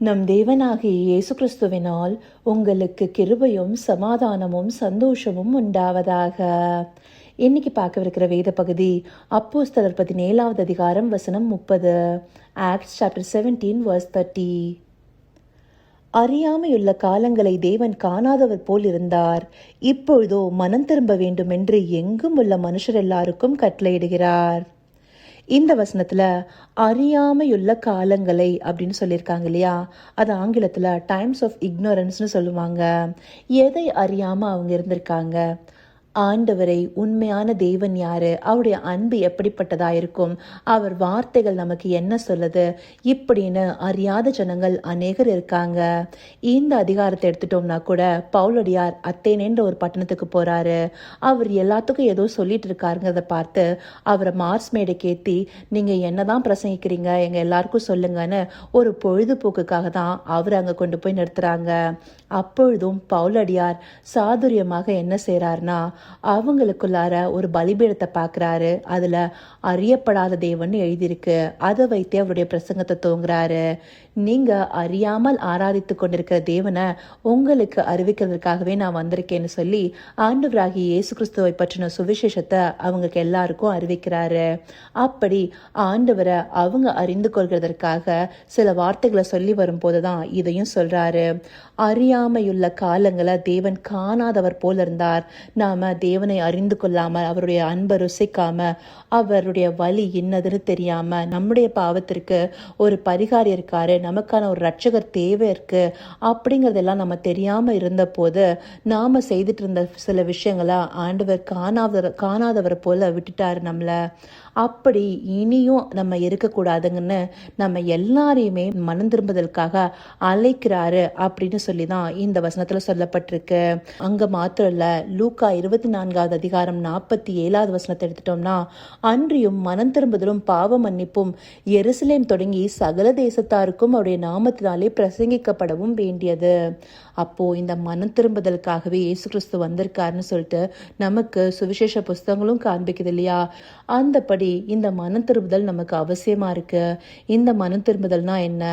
நம் தேவனாகிய இயேசு கிறிஸ்துவினால் உங்களுக்கு கிருபையும் சமாதானமும் சந்தோஷமும் உண்டாவதாக. இன்னைக்கு பார்க்கவிருக்கிற வேத பகுதி அப்போஸ்தலர் 17வது அதிகாரம் வசனம் 30. Acts chapter 17 verse 30. அறியாமையுள்ள காலங்களை தேவன் காணாதவர் போல் இருந்தார். இப்பொழுதோ மனம் திரும்ப வேண்டும் என்று எங்கும் உள்ள மனுஷர் எல்லாருக்கும் கட்டளையிடுகிறார். இந்த வசனத்துல அறியாமையுள்ள காலங்களை அப்படின்னு சொல்லியிருக்காங்க இல்லையா? அது ஆங்கிலத்துல டைம்ஸ் ஆஃப் இக்னோரன்ஸ்னு சொல்லுவாங்க. எதை அறியாம அவங்க இருந்திருக்காங்க? ஆண்டவரை, உண்மையான தேவன் யாரு, அவருடைய அன்பு எப்படிப்பட்டதா இருக்கும், அவர் வார்த்தைகள் நமக்கு என்ன சொல்லுது, இப்படின்னு அறியாத ஜனங்கள் அநேகர் இருக்காங்க. இந்த அதிகாரத்தை எடுத்துட்டோம்னா கூட பவுலடியார் அத்தேனேன்ற ஒரு பட்டணத்துக்கு போறாரு. அவர் எல்லாத்துக்கும் ஏதோ சொல்லிட்டு இருக்காருங்கிறத பார்த்து அவரை மார்ஸ் மேடைக்கு ஏற்றி, நீங்க என்னதான் பிரசங்கிக்கிறீங்க, எங்க எல்லாருக்கும் சொல்லுங்கன்னு ஒரு பொழுதுபோக்குக்காக தான் அவர் அங்க கொண்டு போய் நிறுத்துறாங்க. அப்பொழுதும் பவுலடியார் சாதுரியமாக என்ன செய்யறாருன்னா, அவங்களுக்குள்ளார ஒரு பலிபீடத்தை பார்க்குறாரு. அதில் அறியப்படாத தேவன் எழுதியிருக்கு. அதை வைத்தே அவருடைய பிரசங்கத்தை துவங்குறாரு. நீங்கள் அறியாமல் ஆராதித்து கொண்டிருக்கிற தேவனை உங்களுக்கு அறிவிக்கிறதுக்காகவே நான் வந்திருக்கேன்னு சொல்லி ஆண்டவராகிய இயேசு கிறிஸ்துவை பற்றின சுவிசேஷத்தை அவங்களுக்கு எல்லாருக்கும் அறிவிக்கிறாரு. அப்படி ஆண்டவரை அவங்க அறிந்து கொள்கிறதற்காக சில வார்த்தைகளை சொல்லி வரும்போது தான் இதையும் சொல்றாரு. அறியாமையுள்ள காலங்களை தேவன் காணாதவர் போல இருந்தார். நாம தேவனை அறிந்து கொள்ளாம, அவருடைய அன்பை ருசிக்காம, அவருடைய வழி என்னதுன்னு தெரியாம, நம்முடைய பாவத்திற்கு ஒரு பரிகாரம் இருக்காரு, நமக்கான ஒரு ரட்சகர் தேவை இருக்கு அப்படிங்கறதெல்லாம் நம்ம தெரியாம இருந்த போது நாம செய்துட்டு இருந்த சில விஷயங்களா ஆண்டவர் காணாதவர் போல விட்டுட்டாரு நம்மள. அப்படி இனியும் நம்ம இருக்கக்கூடாதுங்கன்னு நம்ம எல்லாரையுமே மனம் திரும்புதலுக்காக அழைக்கிறாரு அப்படின்னு சொல்லிதான் இந்த வசனத்துல சொல்லப்பட்டிருக்கு. அங்க மாத்திரம் இல்ல, லூக்கா 24வது அதிகாரம் 47வது வசனத்தை எடுத்துட்டோம்னா, அன்றியும் மனம் திரும்புதலும் பாவ மன்னிப்பும் எருசலேம் தொடங்கி சகல தேசத்தாருக்கும் அவருடைய நாமத்தினாலே பிரசங்கிக்கப்படவும் வேண்டியது. அப்போ இந்த மனம் திரும்புதலுக்காகவே இயேசு கிறிஸ்து வந்திருக்காருன்னு சொல்லிட்டு நமக்கு சுவிசேஷ புஸ்தகங்களும் காண்பிக்குது இல்லையா? அந்தபடி இந்த மனம் திரும்புதல் நமக்கு அவசியமா இருக்கு. இந்த மனம் திரும்புதல்னா என்ன?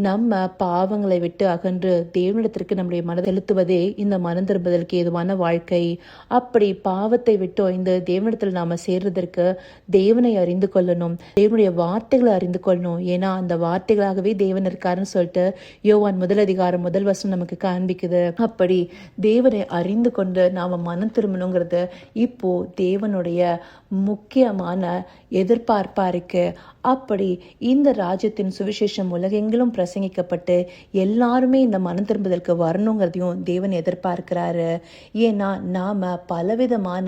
நம்ம பாவங்களை விட்டு அகன்று தேவனிடத்திற்கு நம்முடைய மனதை செலுத்துவதே இந்த மனம் திரும்புதலுக்கு ஏதுவான வாழ்க்கை. அப்படி பாவத்தை விட்டு இந்த தேவனிடத்தில் நாம சேர்றதற்கு தேவனை அறிந்து கொள்ளணும், தேவனுடைய வார்த்தைகளை அறிந்து கொள்ளணும். ஏன்னா அந்த வார்த்தைகளாகவே தேவன் இருக்காருன்னு சொல்லிட்டு யோவான் 1 அதிகாரம் 1 வசனம் நமக்கு காண்பிக்குது. அப்படி தேவனை அறிந்து கொண்டு நாம மனம் திரும்பணுங்கிறது இப்போ தேவனுடைய முக்கியமான எதிர்பார்ப்பா இருக்கு. அப்படி இந்த ராஜ்யத்தின் சுவிசேஷம் உலகெங்கிலும் பிரசங்கிக்கப்பட்டு எல்லாருமே இந்த மனம் திரும்புதலுக்கு வரணுங்கிறதையும் தேவன் எதிர்பார்க்கிறாரு. ஏன்னா நாம பலவிதமான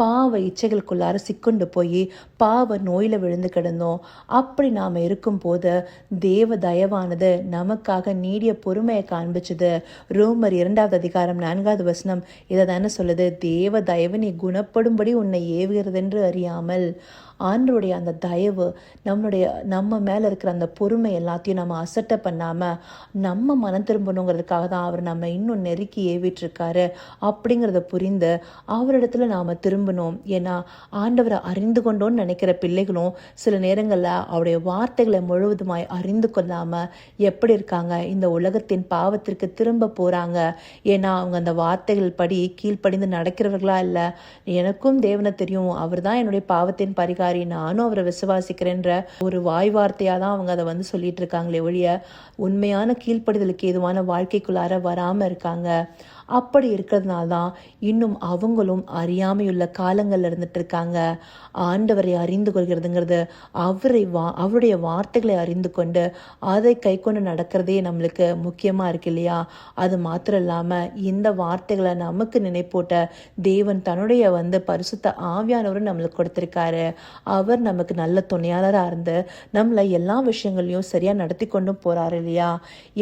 பாவ இச்சைகளுக்குள்ளார சிக்கொண்டு போய் பாவ நோயில விழுந்து கிடந்தோம். அப்படி நாம இருக்கும் போது தேவ தயவானது நமக்காக நீடிய பொறுமையை காண்பிச்சது. ரோமர் 2வது அதிகாரம் 4வது வசனம் இதை தானே சொல்லுது. தேவ தயவு நீ குணப்படும்படி உன்னை ஏவுகிறது என்று அறியாமல். ஆண்டருடைய அந்த தயவு, நம்ம மேல இருக்கிற அந்த பொறுமை எல்லாத்தையும் நம்ம அசட்டை பண்ணாம நம்ம மனம் திரும்பணுங்கிறதுக்காக தான் அவர் நம்ம இன்னும் நெருக்கி ஏவிட்டு இருக்காரு அப்படிங்கிறத புரிந்து அவரிடத்துல நாம திரும்பணும். ஏன்னா ஆண்டவரை அறிந்து கொண்டோன்னு நினைக்கிற பிள்ளைகளும் சில நேரங்கள்ல அவருடைய வார்த்தைகளை முழுவதுமாய் அறிந்து கொள்ளாம எப்படி இருக்காங்க? இந்த உலகத்தின் பாவத்திற்கு திரும்ப போறாங்க. ஏன்னா அவங்க அந்த வார்த்தைகள் படி கீழ்ப்படிந்து நடக்கிறவர்களா இல்ல. எனக்கும் தேவனை தெரியும், அவர் தான் என்னுடைய பாவத்தின் பரிகாரி, நானும் அவரை விசுவாசிக்கிறேன்ற ஒரு வாய் வார்த்தையா தான் அவங்க அதை சொல்லிட்டு இருக்காங்களே ஒழிய உண்மையான கீழ்ப்படிதலுக்கு ஏதுவான வாழ்க்கைக்குள்ளார வராம இருக்காங்க. அப்படி இருக்கிறதுனால தான் இன்னும் அவங்களும் அறியாமையுள்ள காலங்கள்ல இருந்துட்டு இருக்காங்க. ஆண்டவரை அறிந்து கொள்கிறதுங்கிறது அவருடைய வார்த்தைகளை அறிந்து கொண்டு அதை கை கொண்டு நடக்கிறதே நம்மளுக்கு முக்கியமா இருக்கு இல்லையா? அது மாத்திரம் இல்லாம இந்த வார்த்தைகளை நமக்கு நினைப்போட்ட தேவன் தன்னுடைய பரிசுத்த ஆவியானவரும் நம்மளுக்கு கொடுத்திருக்காரு. அவர் நமக்கு நல்ல துணையாளராக இருந்து நம்மளை எல்லா விஷயங்களையும் சரியா நடத்தி கொண்டும் போறாரு இல்லையா?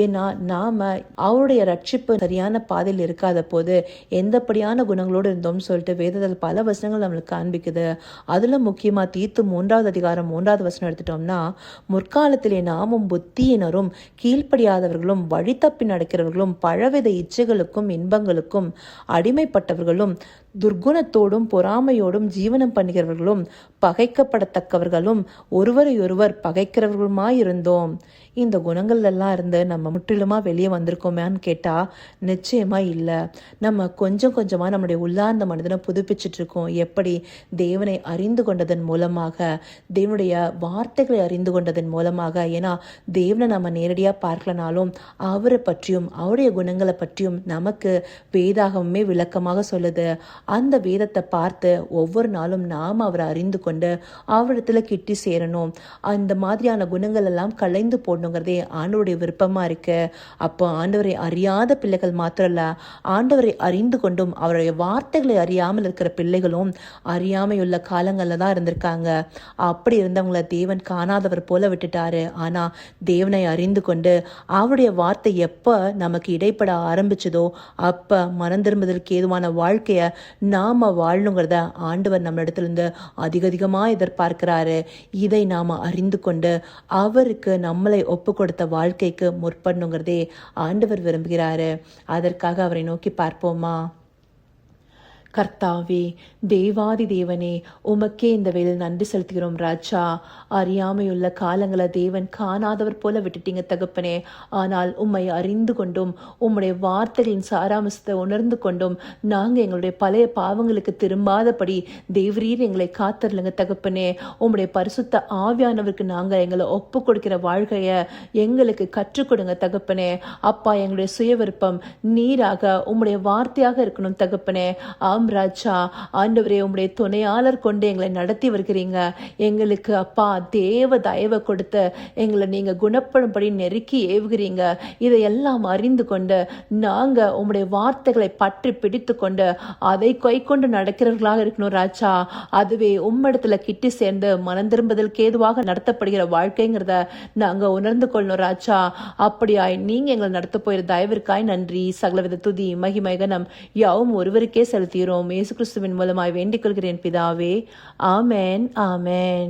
ஏன்னா நாம அவருடைய ரட்சிப்பு சரியான பாதையில் இருக்காத போது எந்தப்படியான குணங்களோடு இருந்தோம்னு சொல்லிட்டு வேதத்தில் பல வசனங்கள் நம்மளுக்கு காண்பிக்குது. அதுல முக்கியமா தீத்து 3வது அதிகாரம் 3வது வசனம் எடுத்துட்டோம்னா, முற்காலத்திலே நாமும் புத்தியினரும் கீழ்ப்படியாதவர்களும் வழி தப்பி நடக்கிறவர்களும் பழவித இச்சைகளுக்கும் இன்பங்களுக்கும் அடிமைப்பட்டவர்களும் துர்குணத்தோடும் பொறாமையோடும் ஜீவனம் பண்ணுகிறவர்களும் பகைக்கப்படத்தக்கவர்களும் ஒருவரையொருவர் பகைக்கிறவர்களுமாயிருந்தோம். இந்த குணங்கள் எல்லாம் இருந்து நம்ம முற்றிலுமா வெளியே வந்திருக்கோமேன்னு கேட்டால் நிச்சயமாக இல்லை. நம்ம கொஞ்சம் கொஞ்சமாக நம்முடைய உள்ளார்ந்த மனிதனை புதுப்பிச்சுட்டு இருக்கோம். எப்படி? தேவனை அறிந்து கொண்டதன் மூலமாக, தேவனுடைய வார்த்தைகளை அறிந்து கொண்டதன் மூலமாக. ஏன்னா தேவனை நம்ம நேரடியாக பார்க்கலனாலும் அவரை பற்றியும் அவருடைய குணங்களை பற்றியும் நமக்கு வேதாகமே விளக்கமாக சொல்லுது. அந்த வேதத்தை பார்த்து ஒவ்வொரு நாளும் நாம் அவரை அறிந்து கொண்டு அவரிடத்துல கிட்டி சேரணும். அந்த மாதிரியான குணங்கள் எல்லாம் கலைந்து போடணுங்கிறதே ஆண்டவருடைய விருப்பமா இருக்கு. அப்போ ஆண்டவரை அறியாத பிள்ளைகள் மாத்திரம் இல்ல, ஆண்டவரை அறிந்து கொண்டும் அவருடைய வார்த்தைகளை அறியாமல் இருக்கிற பிள்ளைகளும் அறியாமையுள்ள காலங்கள்ல தான் இருந்திருக்காங்க. அப்படி இருந்தவங்களை தேவன் காணாதவர் போல விட்டுட்டாரு. ஆனா தேவனை அறிந்து கொண்டு அவருடைய வார்த்தை எப்ப நமக்கு இடைப்பட ஆரம்பிச்சதோ அப்ப மனம் திரும்புதலுக்கு ஏதுவான வாழ்க்கைய நாம வாழணுங்கிறத ஆண்டவர் நம்ம இடத்துல இருந்து அதிகமா எதிர்பார்க்கிறாரு. இதை நாம அறிந்து கொண்டு அவருக்கு நம்மளை ஒப்பு கொடுத்த வாழ்க்கைக்கு முற்படணுங்கிறதே ஆண்டவர் விரும்புகிறாரு. அதற்காக அவரை நோக்கி பார்ப்போமா? கர்த்தாவே, தேவாதி தேவனே, உமக்கே இந்த வேளையில் நன்றி செலுத்துகிறோம் ராஜா. அறியாமையுள்ள காலங்களை தேவன் காணாதவர் போல விட்டுட்டீங்க தகப்பனே. ஆனால் உம்மை அறிந்து கொண்டும் உம்முடைய வார்த்தைகளின் சாராம்சத்தை உணர்ந்து கொண்டும் நாங்கள் எங்களுடைய பழைய பாவங்களுக்கு திரும்பாதபடி தேவரீர் எங்களை காத்தரலுங்க தகப்பனே. உம்முடைய பரிசுத்த ஆவியானவருக்கு நாங்கள் எங்களை ஒப்பு கொடுக்கிற வாழ்க்கைய எங்களுக்கு கற்றுக் கொடுங்க தகப்பனே. அப்பா, எங்களுடைய சுய விருப்பம் நீராக உம்முடைய வார்த்தையாக இருக்கணும் தகப்பனே. ராஜா, ஆண்டவரே, உம்முடைய துணையாளர் கொண்டு எங்களை நடத்தி வருகிறீங்க. எங்களுக்கு அப்பா தேவ தயவை கொடுத்து எங்களை நீங்க குணப்படும்படி நெருக்கி ஏவுகிறீங்க. இதையெல்லாம் அறிந்து கொண்டு நாங்க உம்முடைய வார்த்தைகளை பற்றி பிடித்து கொண்டு அதை கொண்டு நடக்கிறவர்களாக இருக்கணும் ராஜா. அதுவே உம்மிடத்துல கிட்டி சேர்ந்து மனம் திரும்புதலுக்கு ஏதுவாக நடத்தப்படுகிற வாழ்க்கைங்கிறத நாங்க உணர்ந்து கொள்ளணும் ராஜா. அப்படியாய் நீங்க எங்களை நடத்த போயிற தயவிற்காய் நன்றி. சகலவித துதி மகிமை கனம் யாவும் ஒருவருக்கே செலுத்தி இயேசு கிறிஸ்துவின் மூலமாய் வேண்டிக் கொள்கிறேன் பிதாவே. ஆமென், ஆமென்.